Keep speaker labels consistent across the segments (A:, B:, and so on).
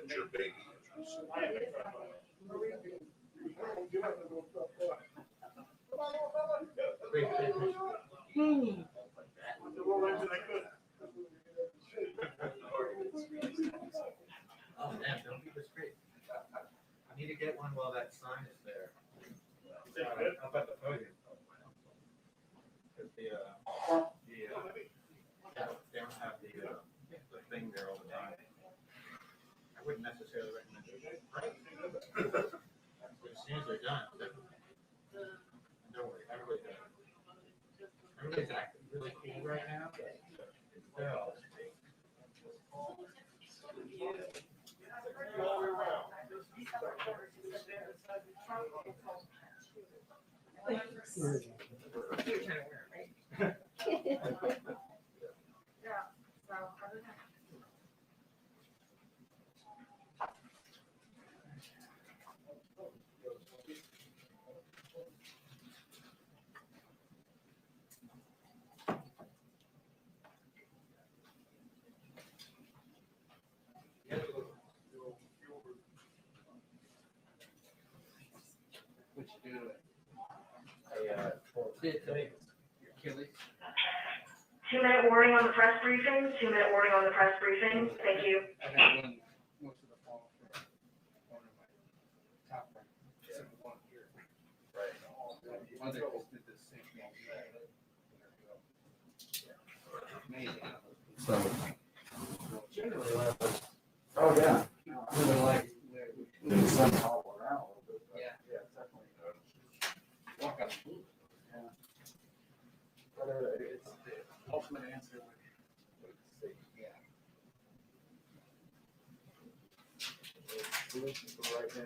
A: Your baby.
B: Oh man, don't keep it straight. I need to get one while that sign is there. Up at the podium. Because they don't have the thing there all the time. I wouldn't necessarily recommend it. As soon as they're done, don't worry, everybody's acting really cool right now. Well, what you do to it? Achilles.
C: 2-minute warning on the press briefing. 2-minute warning on the press briefing. Thank you.
D: I had one most of the fall for one of my top right, except one here.
B: Right.
D: Other just did the same thing. Amazing.
B: So, generally, oh yeah. Really like sun all around a little bit.
D: Yeah.
B: Yeah, definitely. Walk on the roof. Yeah. But it's the ultimate answer would say, yeah. Solution for right now.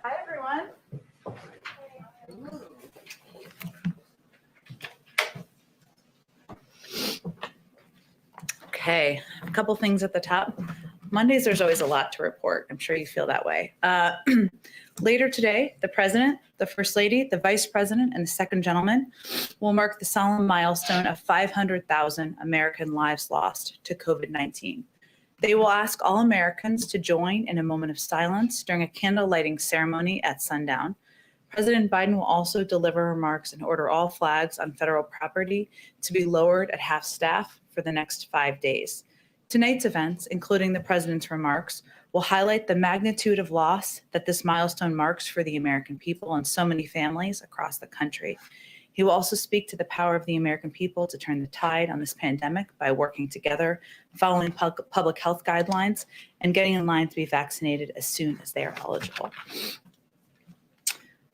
E: Hi, everyone. Okay, a couple things at the top. Mondays, there's always a lot to report. I'm sure you feel that way. Later today, the president, the first lady, the vice president, and the second gentleman will mark the solemn milestone of 500,000 American lives lost to COVID-19. They will ask all Americans to join in a moment of silence during a candle lighting ceremony at sundown. President Biden will also deliver remarks and order all flags on federal property to be lowered at half staff for the next 5 days. Tonight's events, including the president's remarks, will highlight the magnitude of loss that this milestone marks for the American people and so many families across the country. He will also speak to the power of the American people to turn the tide on this pandemic by working together, following public health guidelines, and getting in line to be vaccinated as soon as they are eligible.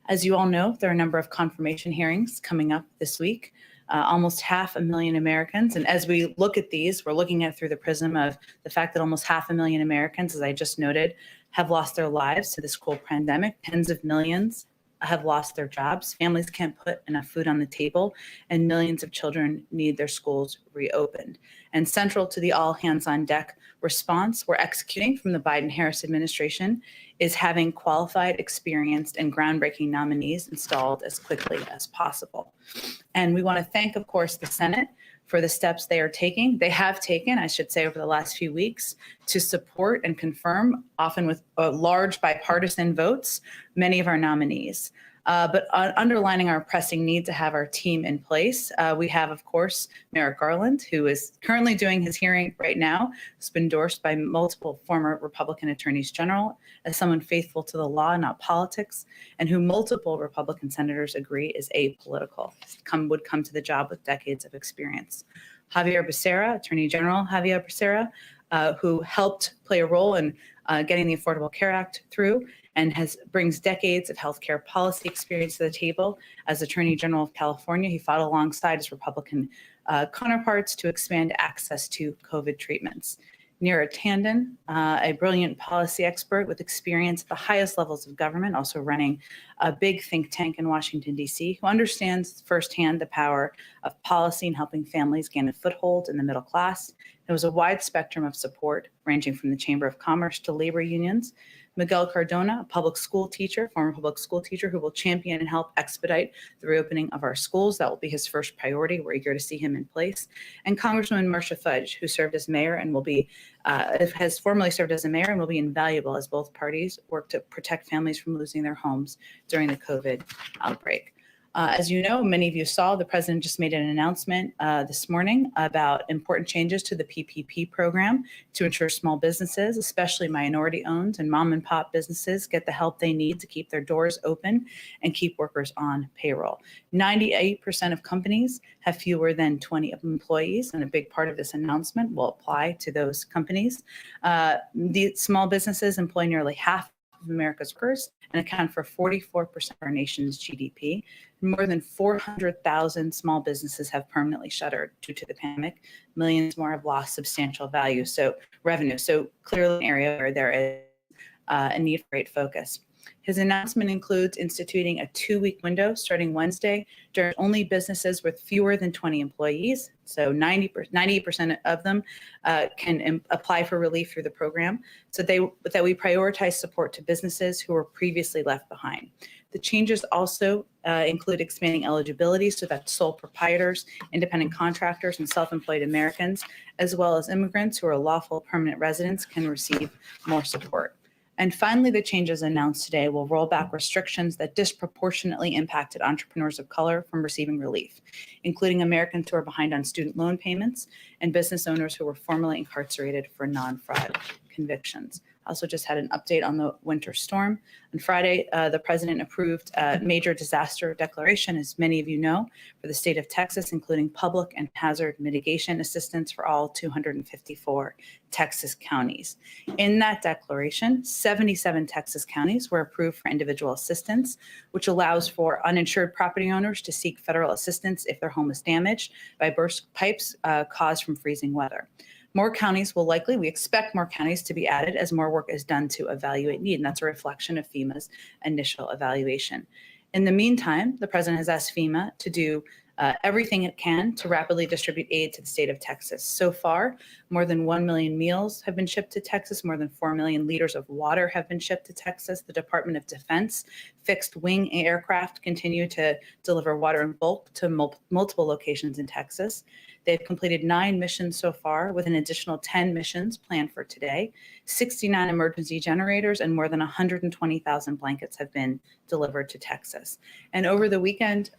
E: As you all know, there are a number of confirmation hearings coming up this week. Almost 500,000 Americans. And as we look at these, we're looking at it through the prism of the fact that almost 500,000 Americans, as I just noted, have lost their lives to this cruel pandemic. Tens of millions have lost their jobs. Families can't put enough food on the table, and millions of children need their schools reopened. And central to the all hands on deck response we're executing from the Biden-Harris administration is having qualified, experienced, and groundbreaking nominees installed as quickly as possible. And we want to thank, of course, the Senate for the steps they are taking. They have taken, I should say, over the last few weeks to support and confirm, often with large bipartisan votes, many of our nominees. But underlining our pressing need to have our team in place, we have, of course, Merrick Garland, who is currently doing his hearing right now. It's been endorsed by multiple former Republican attorneys general as someone faithful to the law, not politics, and who multiple Republican senators agree is apolitical, would come to the job with decades of experience. Javier Becerra, Attorney General Javier Becerra, who helped play a role in getting the Affordable Care Act through, and brings decades of healthcare policy experience to the table. As Attorney General of California, he fought alongside his Republican counterparts to expand access to COVID treatments. Neera Tanden, a brilliant policy expert with experience at the highest levels of government, also running a big think tank in Washington, D.C., who understands firsthand the power of policy in helping families gain a foothold in the middle class. There was a wide spectrum of support, ranging from the Chamber of Commerce to labor unions. Miguel Cardona, a public school teacher, former public school teacher, who will champion and help expedite the reopening of our schools. That will be his first priority. We're eager to see him in place. And Congresswoman Marcia Fudge, who served as mayor and has formerly served as a mayor and will be invaluable as both parties work to protect families from losing their homes during the COVID outbreak. As you know, many of you saw, the president just made an announcement this morning about important changes to the PPP program to ensure small businesses, especially minority-owned and mom-and-pop businesses, get the help they need to keep their doors open and keep workers on payroll. 98% of companies have fewer than 20 employees, and a big part of this announcement will apply to those companies. The small businesses employ nearly half of America's workers and account for 44% of our nation's GDP. More than 400,000 small businesses have permanently shuttered due to the pandemic. Millions more have lost substantial revenue. So clearly an area where there is a need for great focus. His announcement includes instituting a 2-week window starting Wednesday during only businesses with fewer than 20 employees. So 98% of them can apply for relief through the program. So that we prioritize support to businesses who were previously left behind. The changes also include expanding eligibility so that sole proprietors, independent contractors, and self-employed Americans, as well as immigrants who are lawful permanent residents, can receive more support. And finally, the changes announced today will roll back restrictions that disproportionately impacted entrepreneurs of color from receiving relief, including Americans who are behind on student loan payments and business owners who were formerly incarcerated for non-fraud convictions. Also just had an update on the winter storm. On Friday, the president approved a major disaster declaration, as many of you know, for the state of Texas, including public and hazard mitigation assistance for all 254 Texas counties. In that declaration, 77 Texas counties were approved for individual assistance, which allows for uninsured property owners to seek federal assistance if their home is damaged by burst pipes caused from freezing weather. More counties will we expect more counties to be added as more work is done to evaluate need, and that's a reflection of FEMA's initial evaluation. In the meantime, the president has asked FEMA to do everything it can to rapidly distribute aid to the state of Texas. So far, more than 1 million meals have been shipped to Texas. More than 4 million liters of water have been shipped to Texas. The Department of Defense fixed wing aircraft continue to deliver water in bulk to multiple locations in Texas. They've completed 9 missions so far, with an additional 10 missions planned for today. 69 emergency generators and more than 120,000 blankets have been delivered to Texas. And over the weekend,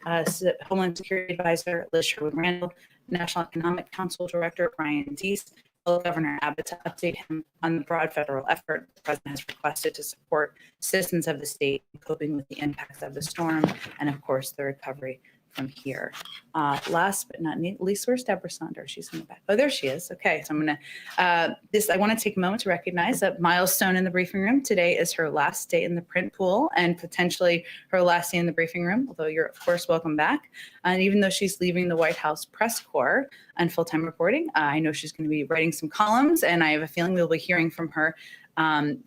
E: Homeland Security Advisor Liz Sherwood Randall, National Economic Council Director Brian Deese, Governor Abbott to update him on the broad federal effort the president has requested to support citizens of the state in coping with the impacts of the storm and, of course, the recovery from here. Last but not least, where's Deborah Saunders? She's in the back. Oh, there she is. Okay, so I'm going to, I want to take a moment to recognize that milestone in the briefing room. Today is her last day in the print pool and potentially her last day in the briefing room, although you're, of course, welcome back. And even though she's leaving the White House press corps and full-time reporting, I know she's going to be writing some columns, and I have a feeling we'll be hearing from her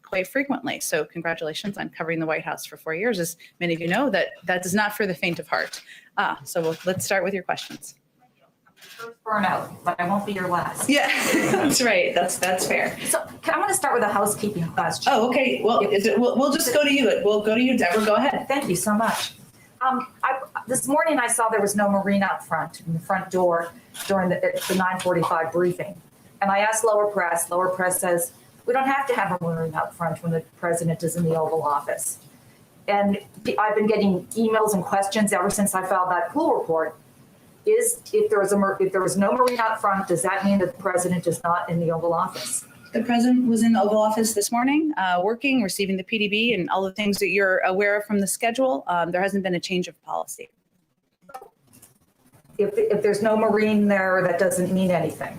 E: quite frequently. So congratulations on covering the White House for 4 years. As many of you know, that is not for the faint of heart. So let's start with your questions.
A: First burnout, but I won't be your last.
E: Yeah, that's right. That's fair.
A: So I want to start with a housekeeping question.
E: Oh, okay. Well, we'll just go to you. We'll go to you, Deborah. Go ahead.
A: Thank you so much. This morning I saw there was no marine out front in the front door during the 9:45 briefing. And I asked lower press. Lower press says, we don't have to have a marine out front when the president is in the Oval Office. And I've been getting emails and questions ever since I filed that pool report. If there was no marine out front, does that mean that the president is not in the Oval Office?
E: The president was in the Oval Office this morning, working, receiving the PDB, and all the things that you're aware of from the schedule. There hasn't been a change of policy.
A: If there's no marine there, that doesn't mean anything.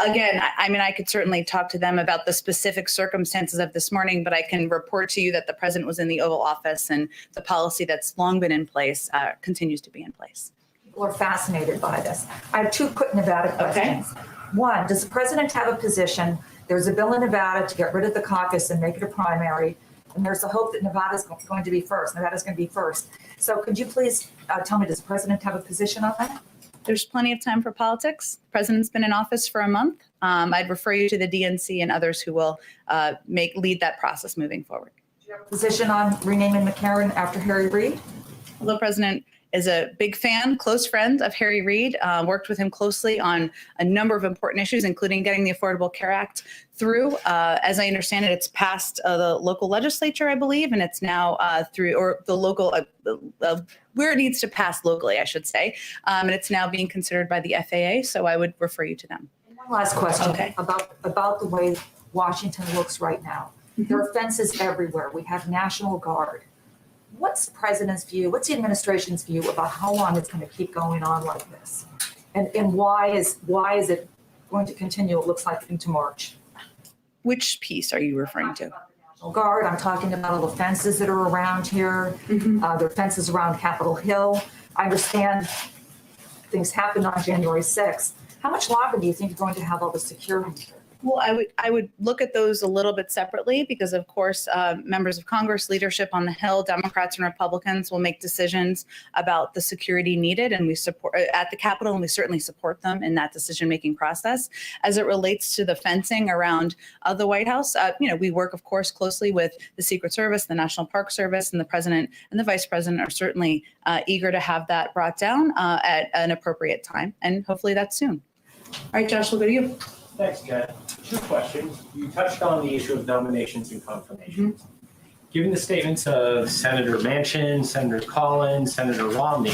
E: Again, I mean, I could certainly talk to them about the specific circumstances of this morning, but I can report to you that the president was in the Oval Office and the policy that's long been in place continues to be in place.
A: People are fascinated by this. I have two quick Nevada questions.
E: Okay.
A: One, does the president have a position? There's a bill in Nevada to get rid of the caucus and make it a primary. And there's a hope that Nevada's going to be first. Nevada's going to be first. So could you please tell me, does the president have a position on that?
E: There's plenty of time for politics. The president's been in office for a month. I'd refer you to the DNC and others who will lead that process moving forward.
A: Do you have a position on renaming McCarran after Harry Reid?
E: Well, the president is a big fan, close friend of Harry Reid, worked with him closely on a number of important issues, including getting the Affordable Care Act through. As I understand it, it's passed the local legislature, I believe, and it's now through, or the local, where it needs to pass locally, I should say. And it's now being considered by the FAA, so I would refer you to them.
A: One last question
E: Okay.
A: about the way Washington looks right now. Mm-hmm. There are fences everywhere. We have National Guard. What's the president's view? What's the administration's view about how long it's going to keep going on like this? And why is it going to continue, it looks like, into March?
E: Which piece are you referring to?
A: National Guard. I'm talking about all the fences that are around here.
E: Mm-hmm.
A: There are fences around Capitol Hill. I understand things happened on January 6th. How much longer do you think you're going to have all the security here?
E: Well, I would look at those a little bit separately because, of course, members of Congress, leadership on the Hill, Democrats and Republicans will make decisions about the security needed, and we support at the Capitol, and we certainly support them in that decision-making process. As it relates to the fencing around the White House, we work, of course, closely with the Secret Service, the National Park Service, and the president and the vice president are certainly eager to have that brought down at an appropriate time, and hopefully that's soon. All right, Josh, we'll go to you.
F: Thanks, Jen. Two questions. You touched on the issue of nominations and confirmations. Mm-hmm. Given the statements of Senator Manchin, Senator Collins, Senator Romney,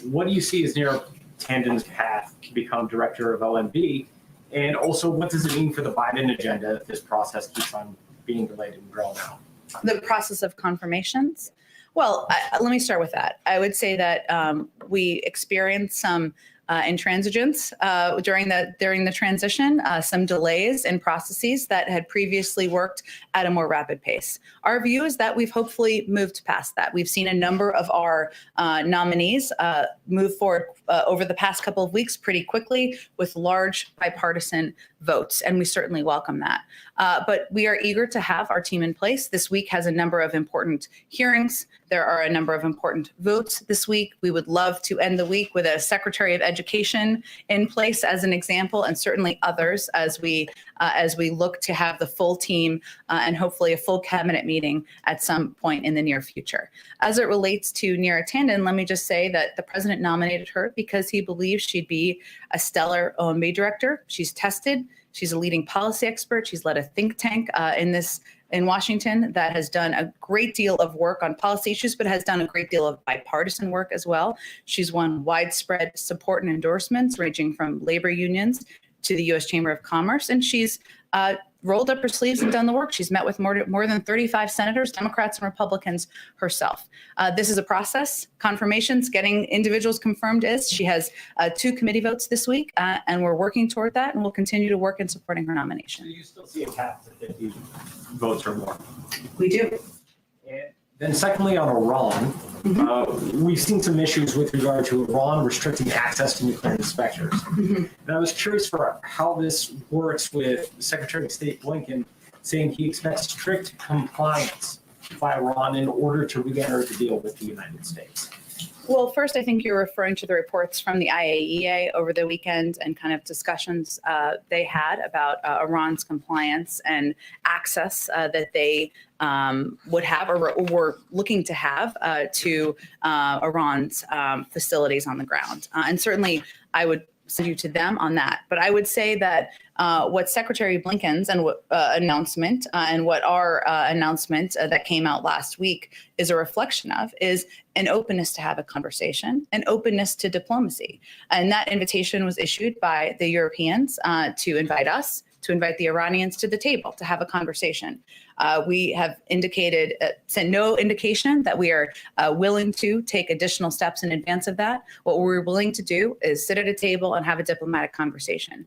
F: what do you see as Neera Tanden's path to become director of OMB? And also, what does it mean for the Biden agenda if this process keeps on being delayed and drawn out?
E: The process of confirmations? Well, let me start with that. I would say that we experienced some intransigence during the transition, some delays in processes that had previously worked at a more rapid pace. Our view is that we've hopefully moved past that. We've seen a number of our nominees move forward over the past couple of weeks pretty quickly with large bipartisan votes, and we certainly welcome that. But we are eager to have our team in place. This week has a number of important hearings. There are a number of important votes this week. We would love to end the week with a Secretary of Education in place as an example, and certainly others as we look to have the full team and hopefully a full cabinet meeting at some point in the near future. As it relates to Neera Tanden, let me just say that the president nominated her because he believes she'd be a stellar OMB director. She's tested. She's a leading policy expert. She's led a think tank in Washington that has done a great deal of work on policy issues, but has done a great deal of bipartisan work as well. She's won widespread support and endorsements ranging from labor unions to the U.S. Chamber of Commerce, and she's rolled up her sleeves and done the work. She's met with more than 35 senators, Democrats and Republicans herself. This is a process. Confirmations, getting individuals confirmed is. She has 2 committee votes this week, and we're working toward that, and we'll continue to work in supporting her
F: So
E: nomination.
F: you still see a cap to 50 votes or more.
E: We do.
F: And then secondly, on Iran, we've seen some issues with regard to Iran restricting access to nuclear inspectors. And I was curious for how this works with Secretary of State Blinken saying he expects strict compliance by Iran in order to re-enter the deal with the United States.
E: Well, first, I think you're referring to the reports from the IAEA over the weekend and kind of discussions they had about Iran's compliance and access that they would have or were looking to have to Iran's facilities on the ground. And certainly, I would send you to them on that. But I would say that what Secretary Blinken's and announcement and what our announcement that came out last week is a reflection of is an openness to have a conversation, an openness to diplomacy. And that invitation was issued by the Europeans to invite us, to invite the Iranians to the table to have a conversation. We have indicated, sent no indication that we are willing to take additional steps in advance of that. What we're willing to do is sit at a table and have a diplomatic conversation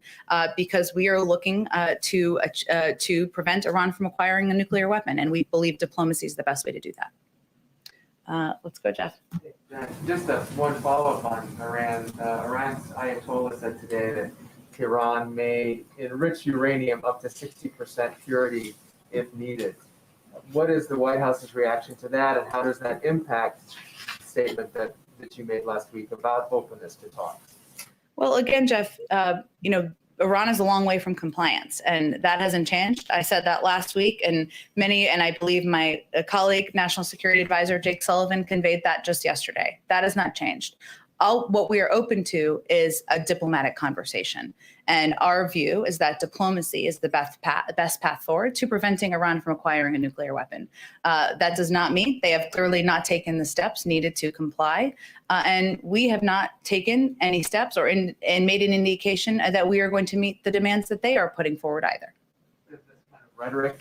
E: because we are looking to prevent Iran from acquiring a nuclear weapon, and we believe diplomacy is the best way to do that. Let's go, Jeff.
G: Just one follow-up on Iran. Iran's Ayatollah said today that Iran may enrich uranium up to 60% purity if needed. What is the White House's reaction to that, and how does that impact the statement that you made last week about openness to talk?
E: Well, again, Jeff, Iran is a long way from compliance, and that hasn't changed. I said that last week, and I believe my colleague, National Security Advisor Jake Sullivan, conveyed that just yesterday. That has not changed. What we are open to is a diplomatic conversation. And our view is that diplomacy is the best path forward to preventing Iran from acquiring a nuclear weapon. That does not mean they have clearly not taken the steps needed to comply. And we have not taken any steps or and made an indication that we are going to meet the demands that they are putting forward either.
G: Does this kind of rhetoric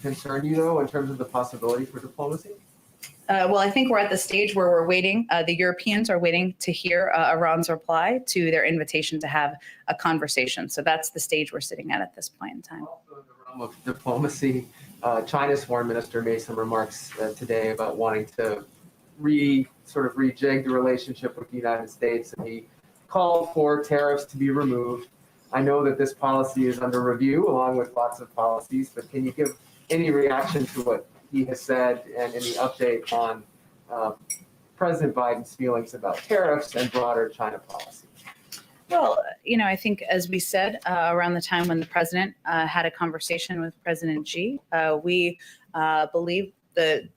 G: concern you, though, in terms of the possibility for diplomacy?
E: Well, I think we're at the stage where we're waiting. The Europeans are waiting to hear Iran's reply to their invitation to have a conversation. So that's the stage we're sitting at this point in time.
G: Also in the realm of diplomacy, China's foreign minister made some remarks today about wanting to rejig the relationship with the United States, and he called for tariffs to be removed. I know that this policy is under review along with lots of policies, but can you give any reaction to what he has said and any update on President Biden's feelings about tariffs and broader China policy?
E: Well, I think as we said around the time when the president had a conversation with President Xi, we believe the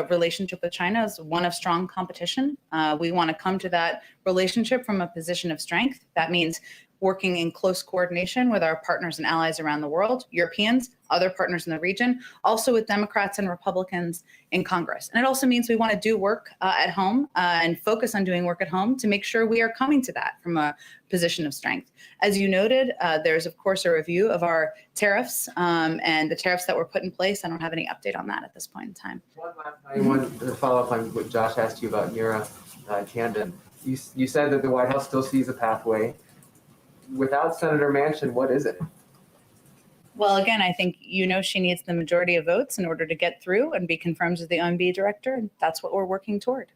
E: relationship with China is one of strong competition. We want to come to that relationship from a position of strength. That means working in close coordination with our partners and allies around the world, Europeans, other partners in the region, also with Democrats and Republicans in Congress. And it also means we want to do work at home and focus on doing work at home to make sure we are coming to that from a position of strength. As you noted, there's, of course, a review of our tariffs and the tariffs that were put in place. I don't have any update on that at this point in time.
G: One last thing, I wanted to follow up on what Josh asked you about Neera Tanden. You said that the White House still sees a pathway. Without Senator Manchin, what is it?
E: Well, again, I think she needs the majority of votes in order to get through and be confirmed as the OMB director, and that's what we're working toward.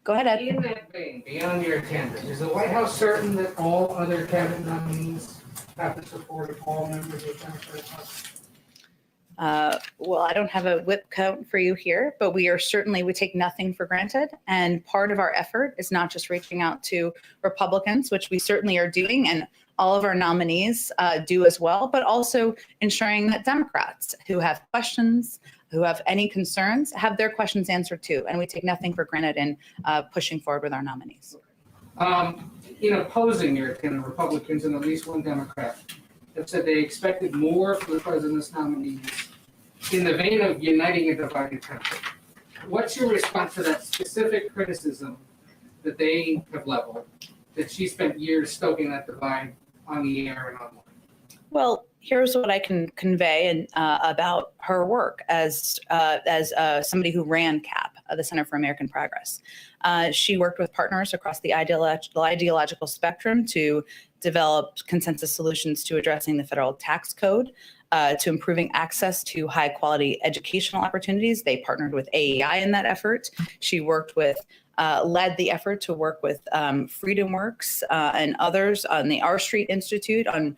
E: Go ahead, Ed.
D: In that vein, beyond your candidate, is the White House certain that all other cabinet nominees have the support of all members of the Democratic Party?
E: Well, I don't have a whip count for you here, but we take nothing for granted. And part of our effort is not just reaching out to Republicans, which we certainly are doing, and all of our nominees do as well, but also ensuring that Democrats who have questions, who have any concerns, have their questions answered too. And we take nothing for granted in pushing forward with our nominees.
D: In opposing your candidate, Republicans and at least one Democrat have said they expected more from the president's nominees in the vein of uniting a divided country. What's your response to that specific criticism that they have leveled, that she spent years stoking that divide on the air and online.
E: Well, here's what I can convey about her work as somebody who ran CAP, the Center for American Progress. She worked with partners across the ideological spectrum to develop consensus solutions to addressing the federal tax code, to improving access to high quality educational opportunities. They partnered with AEI in that effort. She worked with led the effort to work with FreedomWorks and others on the R Street Institute on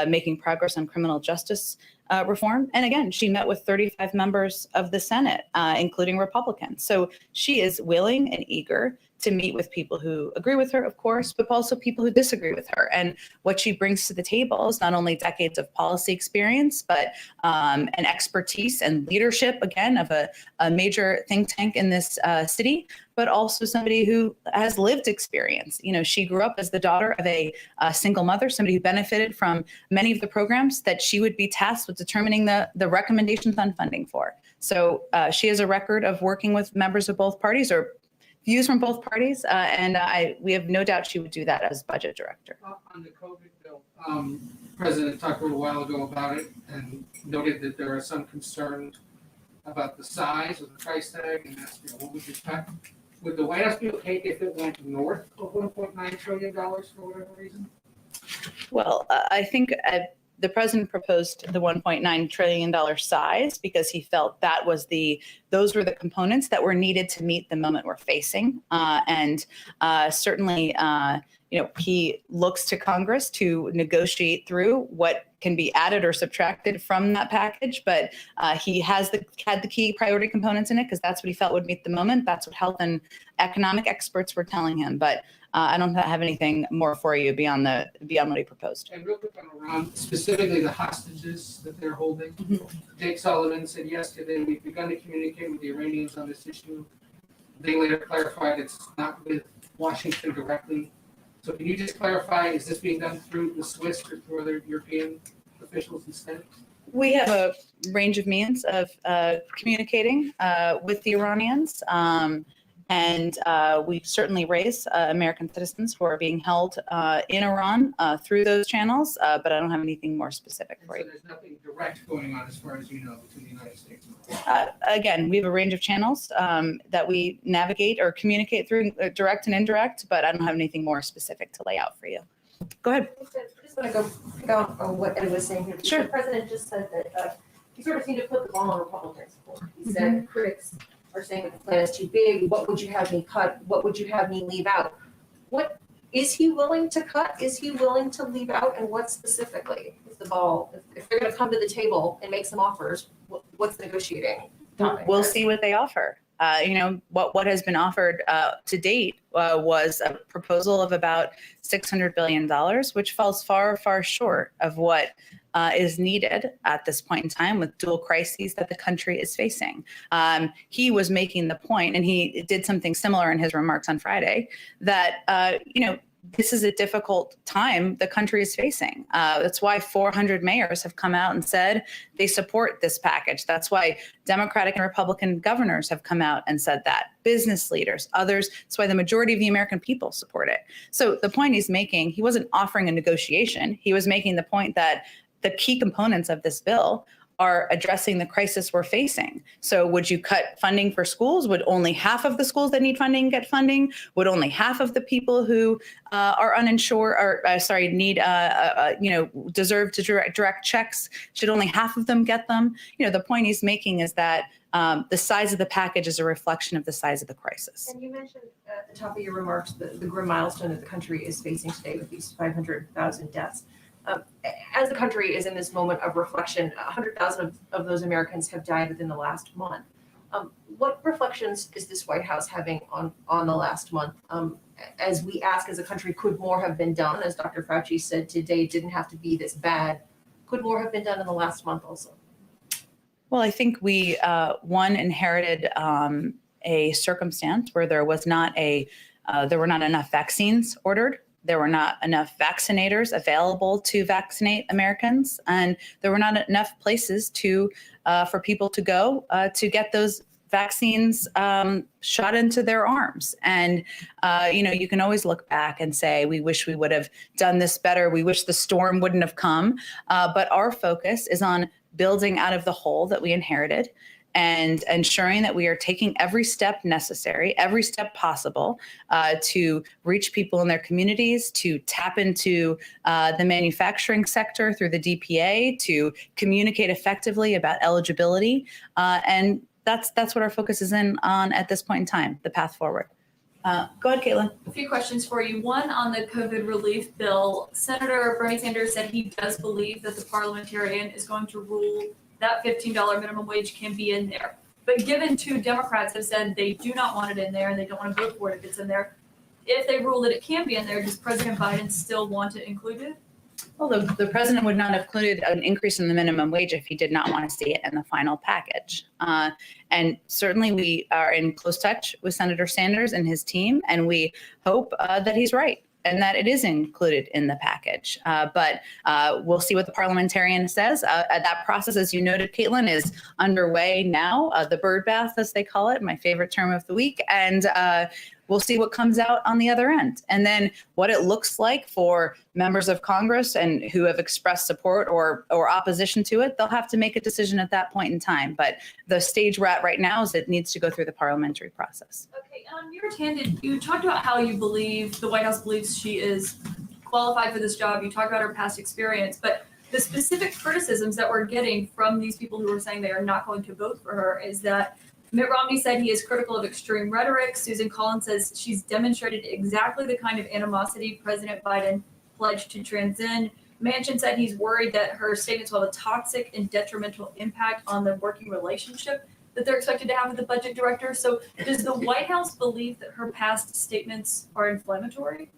E: making progress on criminal justice reform. And again, she met with 35 members of the Senate, including Republicans. So she is willing and eager to meet with people who agree with her, of course, but also people who disagree with her. And what she brings to the table is not only decades of policy experience, but an expertise and leadership, again, of a major think tank in this city, but also somebody who has lived experience. You know, she grew up as the daughter of a single mother, somebody who benefited from many of the programs that she would be tasked with determining the recommendations on funding for. So she has a record of working with members of both parties or views from both parties, and we have no doubt she would do that as budget director.
D: On the COVID bill, the President talked a little while ago about it and noted that there are some concerns about the size of the price tag and asked, what would you cut? Would the White House be okay if it went north of $1.9 trillion for whatever reason?
E: Well, I think the president proposed the $1.9 trillion size because he felt those were the components that were needed to meet the moment we're facing. And certainly, he looks to Congress to negotiate through what can be added or subtracted from that package. But he had the key priority components in it because that's what he felt would meet the moment. That's what health and economic experts were telling him. But I don't have anything more for you beyond what he proposed.
D: And real quick on Iran, specifically the hostages that they're holding. Jake Sullivan said yesterday, we've begun to communicate with the Iranians on this issue. They later clarified it's not with Washington directly. So can you just clarify, is this being done through the Swiss or through other European officials instead?
E: We have a range of means of communicating with the Iranians. And we certainly raise American citizens who are being held in Iran through those channels, but I don't have anything more specific for you.
D: So there's nothing direct going on as far as you know between the United States and Iran?
E: Again, we have a range of channels that we navigate or communicate through, direct and indirect, but I don't have anything more specific to lay out for you. Go ahead.
H: I just want to go pick on what Ed was saying here.
E: Sure.
H: The president just said that he sort of seemed to put the ball on Republicans' court. He said critics are saying that the plan is too big. What would you have me cut? What would you have me leave out? What is he willing to cut? Is he willing to leave out? And what specifically is the ball? If they're going to come to the table and make some offers, what's the negotiating topic?
E: We'll see what they offer. What has been offered to date was a proposal of about $600 billion, which falls far, far short of what is needed at this point in time with dual crises that the country is facing. He was making the point, and he did something similar in his remarks on Friday, that, this is a difficult time the country is facing. That's why 400 mayors have come out and said they support this package. That's why Democratic and Republican governors have come out and said that. Business leaders, others. That's why the majority of the American people support it. So the point he's making, he wasn't offering a negotiation. He was making the point that the key components of this bill are addressing the crisis we're facing. So would you cut funding for schools? Would only half of the schools that need funding get funding? Would only half of the people who are uninsured deserve to direct checks? Should only half of them get them? The point he's making is that the size of the package is a reflection of the size of the crisis.
H: And you mentioned at the top of your remarks the grim milestone that the country is facing today with these 500,000 deaths. As the country is in this moment of reflection, 100,000 of those Americans have died within the last month. What reflections is this White House having on the last month? As we ask as a country, could more have been done? As Dr. Fauci said today, it didn't have to be this bad. Could more have been done in the last month also?
E: Well, I think we, inherited a circumstance where there were not enough vaccines ordered. There were not enough vaccinators available to vaccinate Americans, and there were not enough places for people to go to get those vaccines shot into their arms. And, you can always look back and say, we wish we would have done this better. We wish the storm wouldn't have come. But our focus is on building out of the hole that we inherited and ensuring that we are taking every step necessary, every step possible to reach people in their communities, to tap into the manufacturing sector through the DPA, to communicate effectively about eligibility. And that's what our focus is on at this point in time, the path forward. Go ahead, Caitlin.
I: A few questions for you. One on the COVID relief bill. Senator Bernie Sanders said he does believe that the parliamentarian is going to rule that $15 minimum wage can be in there. But given two Democrats have said they do not want it in there and they don't want to vote for it if it's in there, if they rule that it can be in there, does President Biden still want it included?
E: Well, the president would not have included an increase in the minimum wage if he did not want to see it in the final package. And certainly we are in close touch with Senator Sanders and his team, and we hope that he's right and that it is included in the package. But we'll see what the parliamentarian says. That process, as you noted, Caitlin, is underway now, the bird bath, as they call it, my favorite term of the week. And we'll see what comes out on the other end. And then what it looks like for members of Congress and who have expressed support or opposition to it, they'll have to make a decision at that point in time. But the stage we're at right now is it needs to go through the parliamentary process.
I: Okay, Mayor Tandon, you talked about how you believe, the White House believes she is qualified for this job. You talked about her past experience, but the specific criticisms that we're getting from these people who are saying they are not going to vote for her is that Mitt Romney said he is critical of extreme rhetoric. Susan Collins says she's demonstrated exactly the kind of animosity President Biden pledged to transcend. Manchin said he's worried that her statements will have a toxic and detrimental impact on the working relationship that they're expected to have with the budget director. So does the White House believe that her past statements are inflammatory?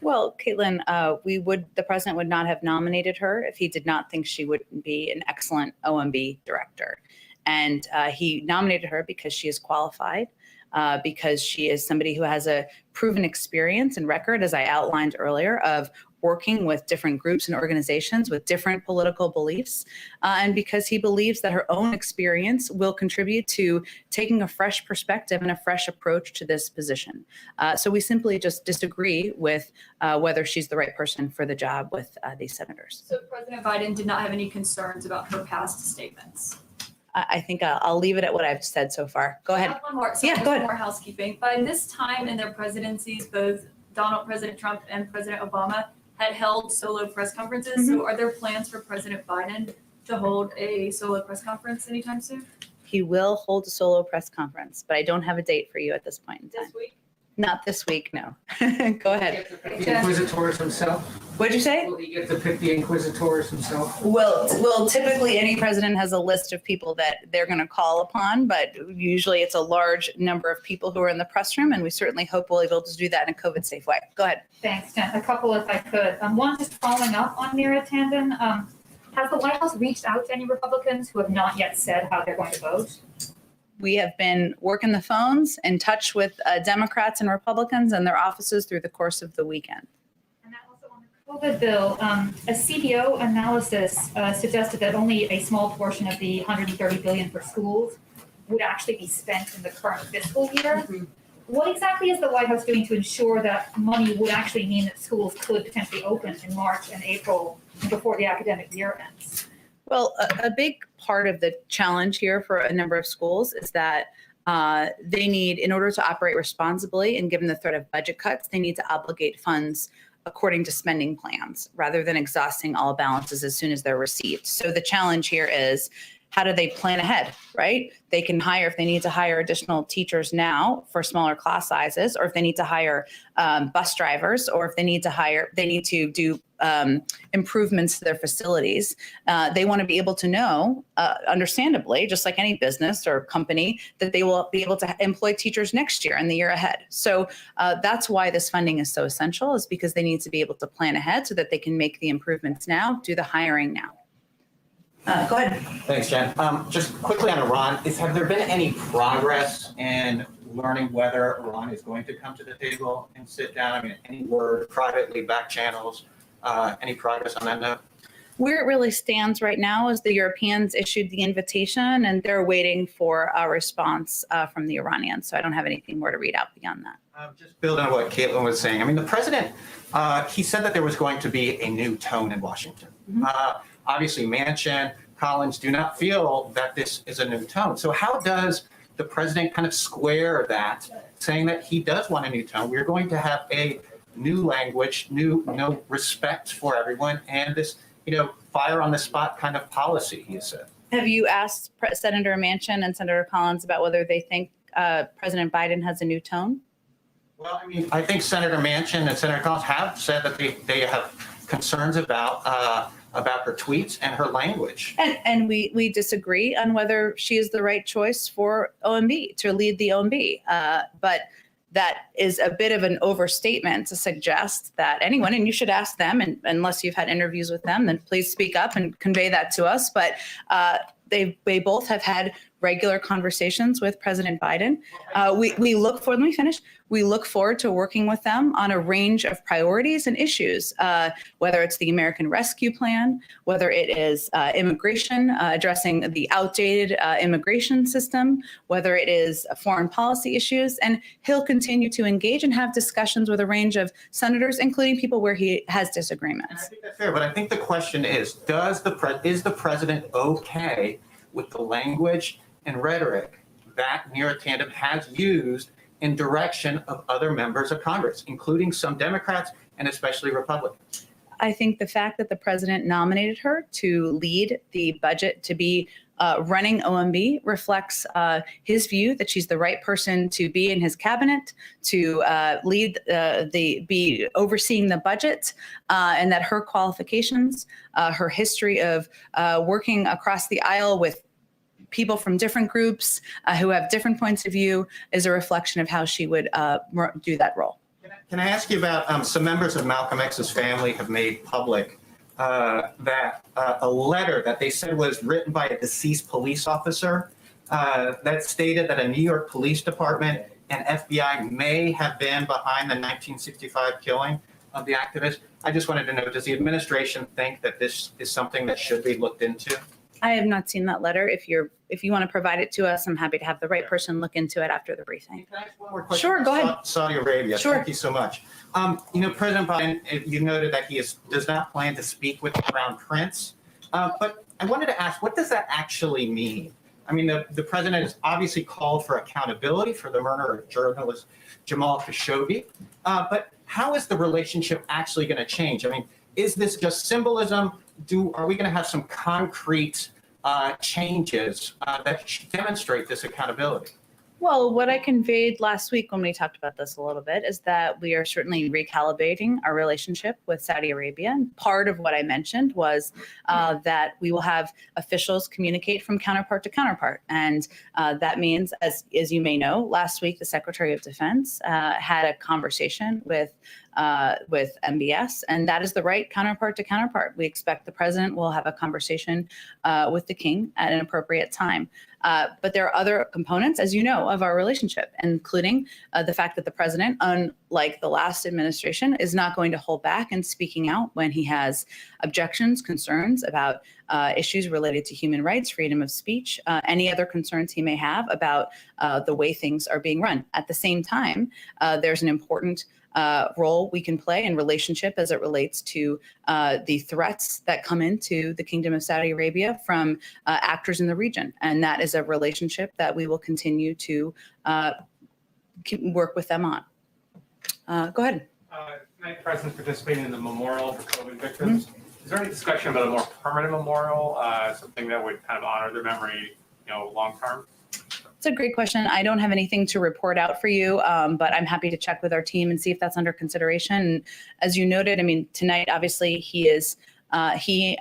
E: Well, Caitlin, the president would not have nominated her if he did not think she would be an excellent OMB director. And he nominated her because she is qualified, because she is somebody who has a proven experience and record, as I outlined earlier, of working with different groups and organizations with different political beliefs, and because he believes that her own experience will contribute to taking a fresh perspective and a fresh approach to this position. So we simply just disagree with whether she's the right person for the job with these senators.
I: So President Biden did not have any concerns about her past statements?
E: I think I'll leave it at what I've said so far. Go
I: I
E: ahead.
I: have one more. So
E: Yeah,
I: just
E: go ahead.
I: More housekeeping. By this time in their presidencies, both President Trump and President Obama had held solo press conferences. So are there plans for President Biden to hold a solo press conference anytime soon?
E: He will hold a solo press conference, but I don't have a date for you at this point in time.
I: This week?
E: Not this week, no. Go ahead.
D: The inquisitors himself?
E: What'd you say?
D: Will he get to pick the inquisitors himself?
E: Well, typically any president has a list of people that they're going to call upon, but usually it's a large number of people who are in the press room, and we certainly hope we'll be able to do that in a COVID-safe way. Go ahead.
J: Thanks, Jen. A couple if I could. One, just following up on Mira Tandon. Has the White House reached out to any Republicans who have not yet said how they're going to vote?
E: We have been working the phones, in touch with Democrats and Republicans and their offices through the course of the weekend.
J: And that also on the COVID bill, a CBO analysis suggested that only a small portion of the $130 billion for schools would actually be spent in the current fiscal year. What exactly is the White House doing to ensure that money would actually mean that schools could potentially open in March and April before the academic year ends?
E: Well, a big part of the challenge here for a number of schools is that they need, in order to operate responsibly and given the threat of budget cuts, they need to obligate funds according to spending plans rather than exhausting all balances as soon as they're received. So the challenge here is, how do they plan ahead, right? They can hire, if they need to hire additional teachers now for smaller class sizes, or if they need to hire bus drivers, or if they need to do improvements to their facilities. They want to be able to know, understandably, just like any business or company, that they will be able to employ teachers next year and the year ahead. So that's why this funding is so essential, is because they need to be able to plan ahead so that they can make the improvements now, do the hiring now. Go ahead.
K: Thanks, Jen. Just quickly on Iran, have there been any progress in learning whether Iran is going to come to the table and sit down? I mean, any word, privately, back channels, any progress on that note?
E: Where it really stands right now is the Europeans issued the invitation and they're waiting for a response from the Iranians. So I don't have anything more to read out beyond that.
K: Just building on what Caitlin was saying, I mean, the president, he said that there was going to be a new tone in Washington. Obviously, Manchin, Collins do not feel that this is a new tone. So how does the president kind of square that, saying that he does want a new tone? We're going to have a new language, no respect for everyone, and this, fire on the spot kind of policy, he said.
E: Have you asked Senator Manchin and Senator Collins about whether they think President Biden has a new tone?
K: Well, I mean, I think Senator Manchin and Senator Collins have said that they have concerns about her tweets and her language.
E: And we disagree on whether she is the right choice for OMB, to lead the OMB. But that is a bit of an overstatement to suggest that anyone, and you should ask them, and unless you've had interviews with them, then please speak up and convey that to us. But they both have had regular conversations with President Biden. We look forward, let me finish. We look forward to working with them on a range of priorities and issues, whether it's the American Rescue Plan, whether it is immigration, addressing the outdated immigration system, whether it is foreign policy issues. And he'll continue to engage and have discussions with a range of senators, including people where he has
K: And I
E: disagreements.
K: think that's fair, but I think the question is the president okay with the language and rhetoric that Neera Tandem has used in direction of other members of Congress, including some Democrats and especially Republicans?
E: I think the fact that the president nominated her to lead the budget, to be running OMB, reflects his view that she's the right person to be in his cabinet, to lead be overseeing the budget, and that her qualifications, her history of working across the aisle with people from different groups who have different points of view, is a reflection of how she would do that role.
K: Can I ask you about some members of Malcolm X's family have made public that a letter that they said was written by a deceased police officer that stated that a New York police department and FBI may have been behind the 1965 killing of the activist. I just wanted to know, does the administration think that this is something that should be looked into?
E: I have not seen that letter. If you want to provide it to us, I'm happy to have the right person look into it after the briefing.
K: Can I ask one more question?
E: Sure, go ahead.
K: Saudi Arabia.
E: Sure.
K: Thank you so much. President Biden, you noted that he does not plan to speak with the Crown Prince. But I wanted to ask, what does that actually mean? I mean, the president has obviously called for accountability for the murder of journalist Jamal Khashoggi. But how is the relationship actually going to change? I mean, is this just symbolism? Are we going to have some concrete changes that demonstrate this accountability?
E: Well, what I conveyed last week when we talked about this a little bit is that we are certainly recalibrating our relationship with Saudi Arabia. And part of what I mentioned was that we will have officials communicate from counterpart to counterpart. And that means, as you may know, last week, the Secretary of Defense had a conversation with MBS, and that is the right counterpart to counterpart. We expect the president will have a conversation with the king at an appropriate time. But there are other components, as you know, of our relationship, including the fact that the president, unlike the last administration, is not going to hold back in speaking out when he has objections, concerns about issues related to human rights, freedom of speech, any other concerns he may have about the way things are being run. At the same time, there's an important role we can play in relationship as it relates to the threats that come into the Kingdom of Saudi Arabia from actors in the region. And that is a relationship that we will continue to work with them on. Go ahead.
L: Tonight, President participating in the memorial for COVID victims. Is there any discussion about a more permanent memorial, something that would kind of honor their memory, long term?
E: It's a great question. I don't have anything to report out for you, but I'm happy to check with our team and see if that's under consideration. And as you noted, I mean, tonight, obviously, he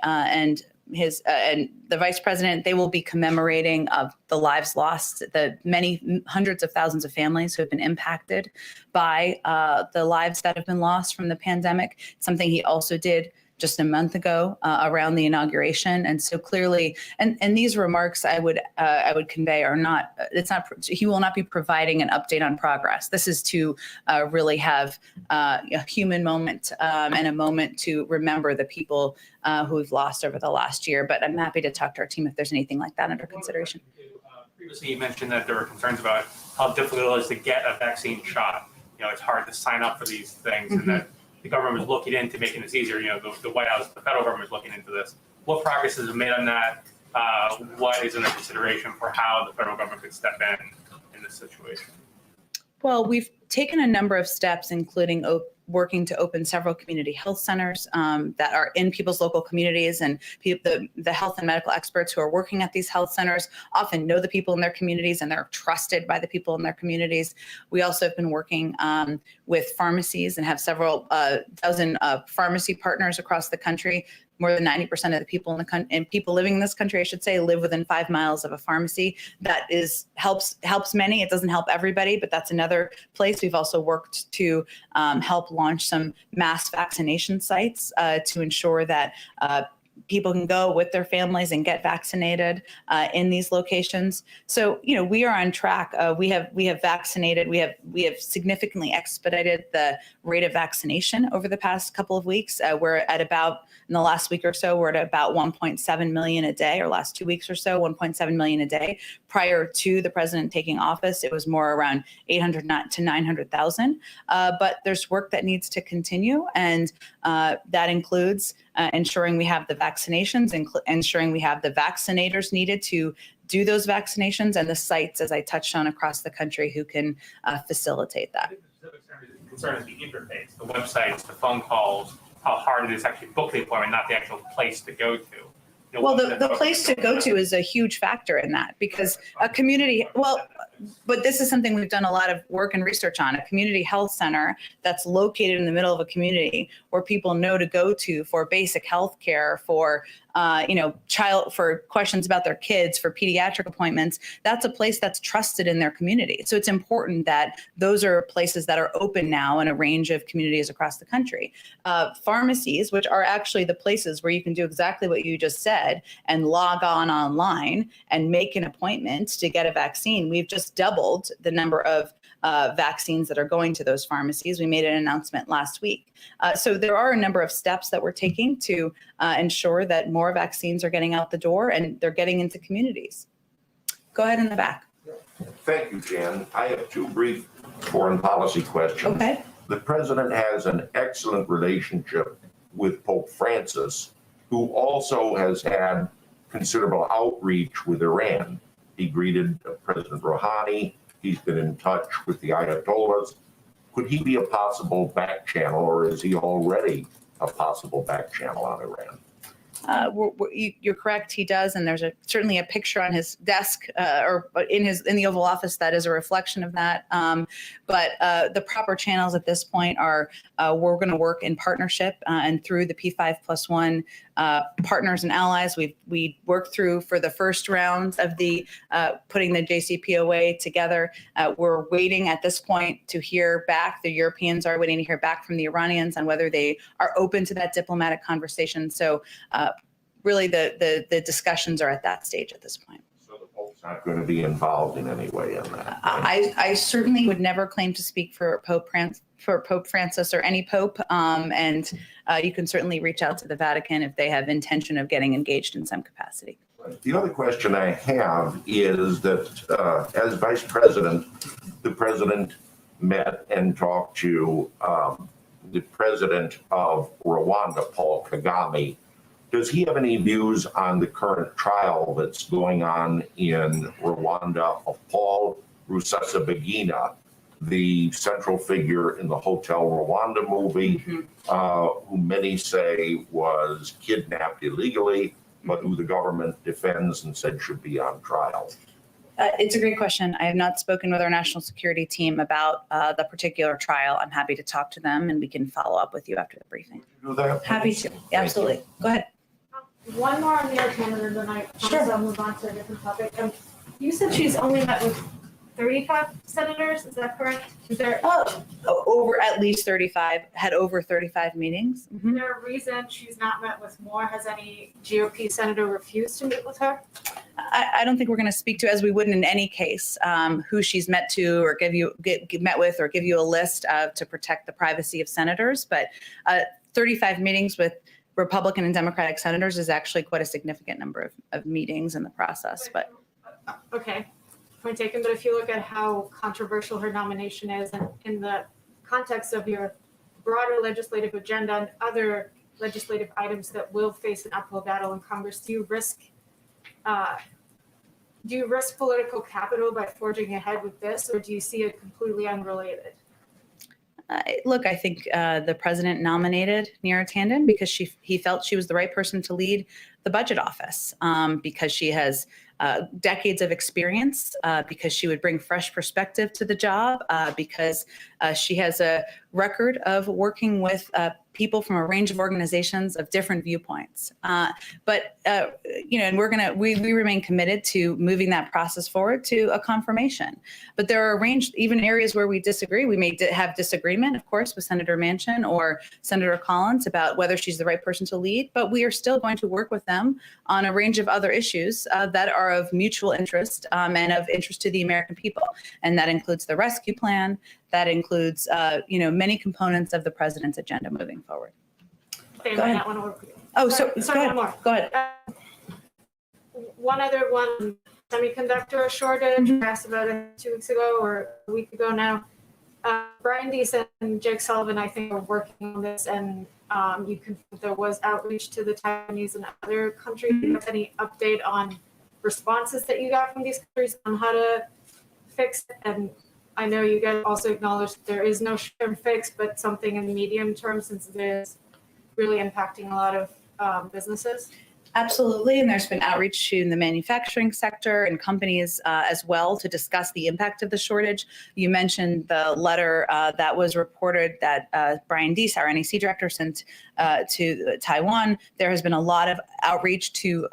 E: and the vice president, they will be commemorating of the lives lost, the many hundreds of thousands of families who have been impacted by the lives that have been lost from the pandemic. Something he also did just a month ago around the inauguration. And so clearly, and these remarks I would convey are not, he will not be providing an update on progress. This is to really have a human moment and a moment to remember the people who we've lost over the last year. But I'm happy to talk to our team if there's anything like that under consideration.
L: Previously, you mentioned that there were concerns about how difficult it is to get a vaccine shot. It's hard to sign up for these things, and that the government was looking into making this easier. The White House, the federal government is looking into this. What progress has been made on that? What is under consideration for how the federal government could step in this situation?
E: Well, we've taken a number of steps, including working to open several community health centers that are in people's local communities, and the health and medical experts who are working at these health centers often know the people in their communities and they're trusted by the people in their communities. We also have been working with pharmacies and have several dozen pharmacy partners across the country. More than 90% of the people and people living in this country, I should say, live within 5 miles of a pharmacy. That helps many. It doesn't help everybody, but that's another place. We've also worked to help launch some mass vaccination sites to ensure that people can go with their families and get vaccinated in these locations. So, we are on track. We have vaccinated. We have significantly expedited the rate of vaccination over the past couple of weeks. We're at about, in the last week or so, we're at about 1.7 million a day, or last 2 weeks or so, 1.7 million a day. Prior to the president taking office, it was more around 800 to 900,000. But there's work that needs to continue, and that includes ensuring we have the vaccinations, ensuring we have the vaccinators needed to do those vaccinations, and the sites, as I touched on, across the country who can facilitate that.
L: The specific concern is the interface, the websites, the phone calls, how hard it is to actually book the appointment, not the actual place to go to.
E: Well, the place to go to is a huge factor in that, because a community, but this is something we've done a lot of work and research on, a community health center that's located in the middle of a community where people know to go to for basic health care, for for questions about their kids, for pediatric appointments. That's a place that's trusted in their community. So it's important that those are places that are open now in a range of communities across the country. Pharmacies, which are actually the places where you can do exactly what you just said and log on online and make an appointment to get a vaccine. We've just doubled the number of vaccines that are going to those pharmacies. We made an announcement last week. So there are a number of steps that we're taking to ensure that more vaccines are getting out the door and they're getting into communities. Go ahead in the back.
M: Thank you, Jan. I have two brief foreign policy questions.
E: Okay.
M: The president has an excellent relationship with Pope Francis, who also has had considerable outreach with Iran. He greeted President Rouhani. He's been in touch with the Ayatollahs. Could he be a possible back channel, or is he already a possible back channel on Iran?
E: You're correct. He does, and there's certainly a picture on his desk or in the Oval Office that is a reflection of that. But the proper channels at this point are we're going to work in partnership and through the P5+1 partners and allies. We worked through for the first round of the putting the JCPOA together. We're waiting at this point to hear back. The Europeans are waiting to hear back from the Iranians on whether they are open to that diplomatic conversation. So really the discussions are at that stage at this point.
M: So the Pope's not going to be involved in any way in that?
E: I certainly would never claim to speak for Pope Francis or any pope, and you can certainly reach out to the Vatican if they have intention of getting engaged in some capacity.
M: The other question I have is that as vice president, the president met and talked to the president of Rwanda, Paul Kagame. Does he have any views on the current trial that's going on in Rwanda of Paul Rusesabagina, the central figure in the Hotel Rwanda movie, who many say was kidnapped illegally, but who the government defends and said should be on trial?
E: It's a great question. I have not spoken with our national security team about the particular trial. I'm happy to talk to them, and we can follow up with you after the briefing.
M: Do that?
E: Happy to. Absolutely. Go ahead.
N: One more on Mayor Canada, then I promise I'll move on to a different topic. You said she's only met with
J: 35 senators, is that correct? Is there,
E: Over at least 35, had over 35 meetings.
N: Is
E: Mhm.
N: there a reason she's not met with more? Has any GOP senator refused to meet with her?
E: I don't think we're going to speak to, as we wouldn't in any case, who she's met to or met with or give you a list to protect the privacy of senators. But 35 meetings with Republican and Democratic senators is actually quite a significant number of meetings in the process. But
N: Okay, point taken, but if you look at how controversial her nomination is and in the context of your broader legislative agenda and other legislative items that will face an uphill battle in Congress, do you risk political capital by forging ahead with this, or do you see it completely unrelated?
E: look, I think the president nominated Neera Tanden because he felt she was the right person to lead the budget office, because she has decades of experience, because she would bring fresh perspective to the job, because she has a record of working with people from a range of organizations of different viewpoints. But and we remain committed to moving that process forward to a confirmation. But there are even areas where we disagree. We may have disagreement, of course, with Senator Manchin or Senator Collins about whether she's the right person to lead. But we are still going to work with them on a range of other issues that are of mutual interest and of interest to the American people. And that includes the rescue plan. That includes, many components of the president's agenda moving forward.
N: Same
E: Go
N: on
E: ahead.
N: that one, or-
E: Oh,
N: Sorry,
E: so go ahead.
N: one more.
E: Go ahead.
N: One other one, semiconductor shortage, I asked about it 2 weeks ago or a week ago now. Brian Deese and Jake Sullivan, I think, are working on this, and there was outreach to the Taiwanese and other countries. Do you have any update on responses that you got from these countries on how to fix it? And I know you guys also acknowledged there is no short-term fix, but something in the medium term, since it is really impacting a lot of businesses.
E: Absolutely, and there's been outreach to the manufacturing sector and companies as well to discuss the impact of the shortage. You mentioned the letter that was reported that Brian Deese, our NEC director, sent to Taiwan. There has been a lot of outreach to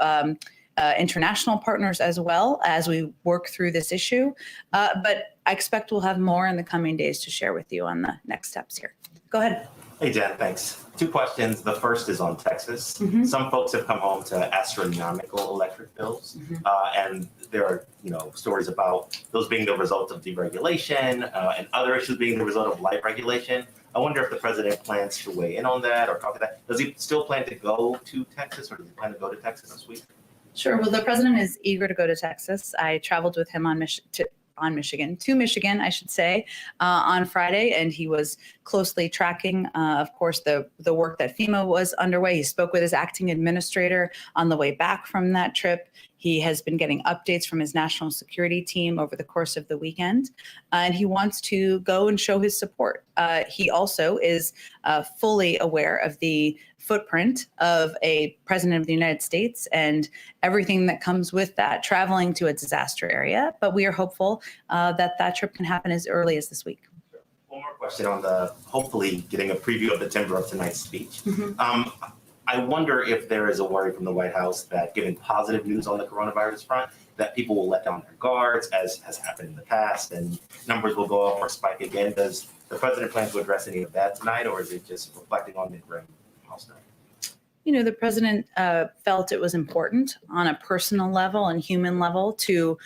E: international partners as well as we work through this issue. But I expect we'll have more in the coming days to share with you on the next steps here. Go ahead.
O: Hey, Jen, thanks. 2 questions. The first is on Texas. Some folks have come home to astronomical electric bills, and there are, stories about those being the result of deregulation and other issues being the result of light regulation. I wonder if the president plans to weigh in on that or talk about that. Does he still plan to go to Texas, or does he plan to go to Texas this week?
E: Sure. Well, the president is eager to go to Texas. I traveled with him to Michigan, I should say, on Friday, and he was closely tracking, of course, the work that FEMA was underway. He spoke with his acting administrator on the way back from that trip. He has been getting updates from his national security team over the course of the weekend, and he wants to go and show his support. He also is fully aware of the footprint of a president of the United States and everything that comes with that, traveling to a disaster area. But we are hopeful that trip can happen as early as this week.
O: One more question on hopefully getting a preview of the timber of tonight's speech. I wonder if there is a worry from the White House that given positive news on the coronavirus front, that people will let down their guards, as has happened in the past, and numbers will go up or spike again. Does the president plan to address any of that tonight, or is it just reflecting on the grim House night?
E: The president felt it was important on a personal level and human level to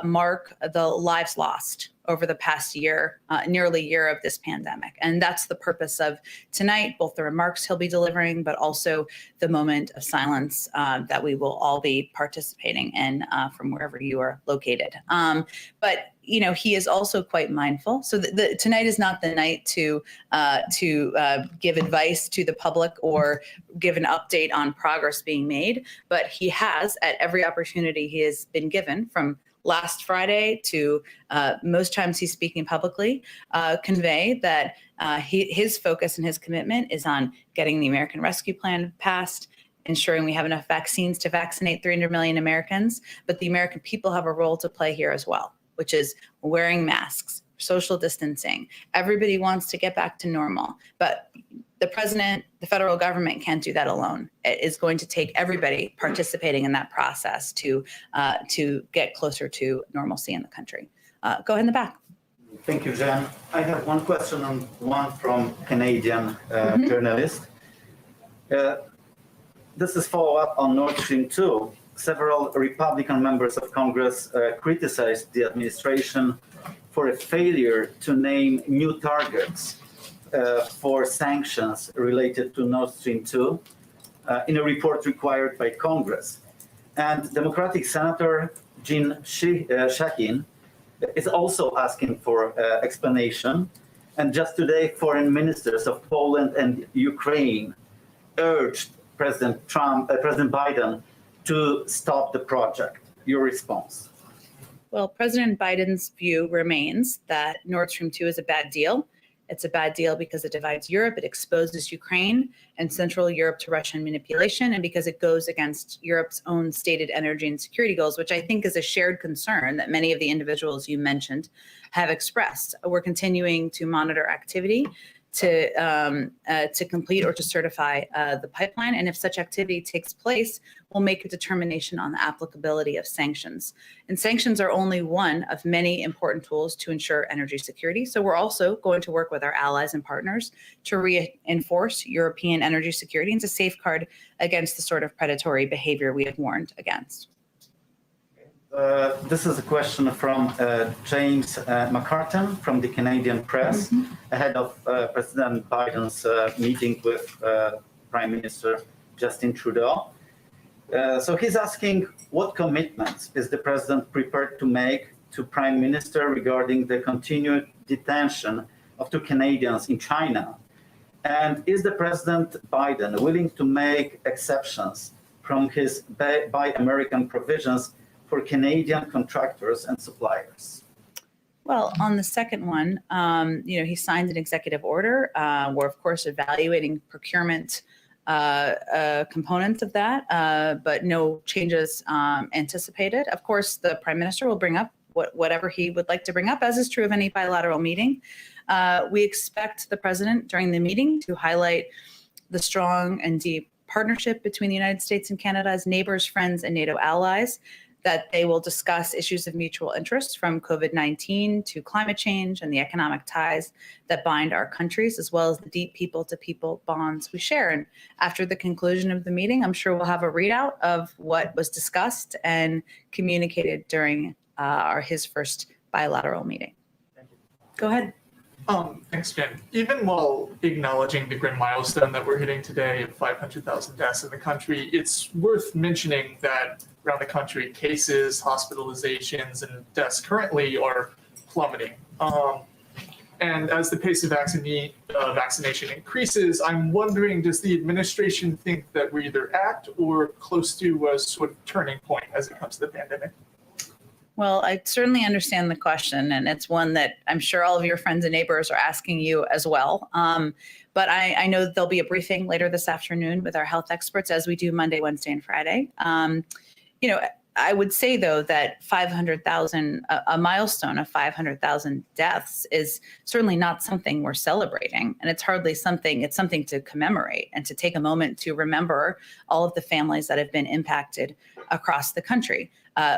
E: mark the lives lost over the past year, nearly year of this pandemic. And that's the purpose of tonight, both the remarks he'll be delivering, but also the moment of silence that we will all be participating in from wherever you are located. But he is also quite mindful. So tonight is not the night to give advice to the public or give an update on progress being made. But he has, at every opportunity he has been given, from last Friday to most times he's speaking publicly, convey that his focus and his commitment is on getting the American Rescue Plan passed, ensuring we have enough vaccines to vaccinate 300 million Americans. But the American people have a role to play here as well, which is wearing masks, social distancing. Everybody wants to get back to normal, but the president, the federal government can't do that alone. It is going to take everybody participating in that process to get closer to normalcy in the country. Go ahead in the back.
P: Thank you, Jen. I have one question and one from Canadian journalist. This is follow-up on Nord Stream 2. Several Republican members of Congress criticized the administration for a failure to name new targets for sanctions related to Nord Stream 2 in a report required by Congress. And Democratic Senator Jean Psaki is also asking for explanation. And just today, foreign ministers of Poland and Ukraine urged President Biden to stop the project. Your response?
E: Well, President Biden's view remains that Nord Stream 2 is a bad deal. It's a bad deal because it divides Europe, it exposes Ukraine and Central Europe to Russian manipulation, and because it goes against Europe's own stated energy and security goals, which I think is a shared concern that many of the individuals you mentioned have expressed. We're continuing to monitor activity to complete or to certify the pipeline. And if such activity takes place, we'll make a determination on the applicability of sanctions. And sanctions are only one of many important tools to ensure energy security. So we're also going to work with our allies and partners to reinforce European energy security and to safeguard against the sort of predatory behavior we have warned against.
P: This is a question from James McCartan from the Canadian Press ahead of President Biden's meeting with Prime Minister Justin Trudeau. So he's asking, what commitments is the president prepared to make to Prime Minister regarding the continued detention of 2 Canadians in China? And is the President Biden willing to make exceptions from his Buy American provisions for Canadian contractors and suppliers?
E: Well, on the second one, he signed an executive order. We're, of course, evaluating procurement components of that, but no changes anticipated. Of course, the Prime Minister will bring up whatever he would like to bring up, as is true of any bilateral meeting. We expect the President during the meeting to highlight the strong and deep partnership between the United States and Canada as neighbors, friends, and NATO allies, that they will discuss issues of mutual interest from COVID-19 to climate change and the economic ties that bind our countries, as well as the deep people-to-people bonds we share. And after the conclusion of the meeting, I'm sure we'll have a readout of what was discussed and communicated during his first bilateral meeting. Go ahead.
Q: Thanks, Jen. Even while acknowledging the grim milestone that we're hitting today of 500,000 deaths in the country, it's worth mentioning that around the country, cases, hospitalizations, and deaths currently are plummeting. And as the pace of vaccination increases, I'm wondering, does the administration think that we're either at or close to a sort of turning point as it comes to the pandemic?
E: Well, I certainly understand the question, and it's one that I'm sure all of your friends and neighbors are asking you as well. But I know that there'll be a briefing later this afternoon with our health experts, as we do Monday, Wednesday, and Friday. I would say, though, that 500,000, a milestone of 500,000 deaths is certainly not something we're celebrating. And it's hardly something, it's something to commemorate and to take a moment to remember all of the families that have been impacted across the country.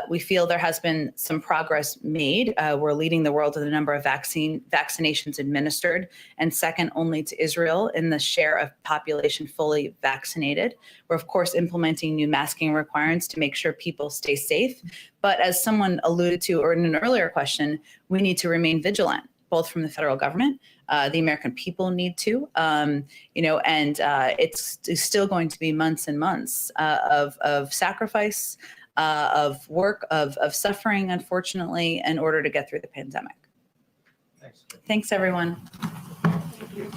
E: We feel there has been some progress made. We're leading the world in the number of vaccinations administered, and second only to Israel in the share of population fully vaccinated. We're, of course, implementing new masking requirements to make sure people stay safe. But as someone alluded to, or in an earlier question, we need to remain vigilant, both from the federal government, the American people need to, and it's still going to be months and months of sacrifice, of work, of suffering, unfortunately, in order to get through the pandemic. Thanks, everyone.
Q: Thank you.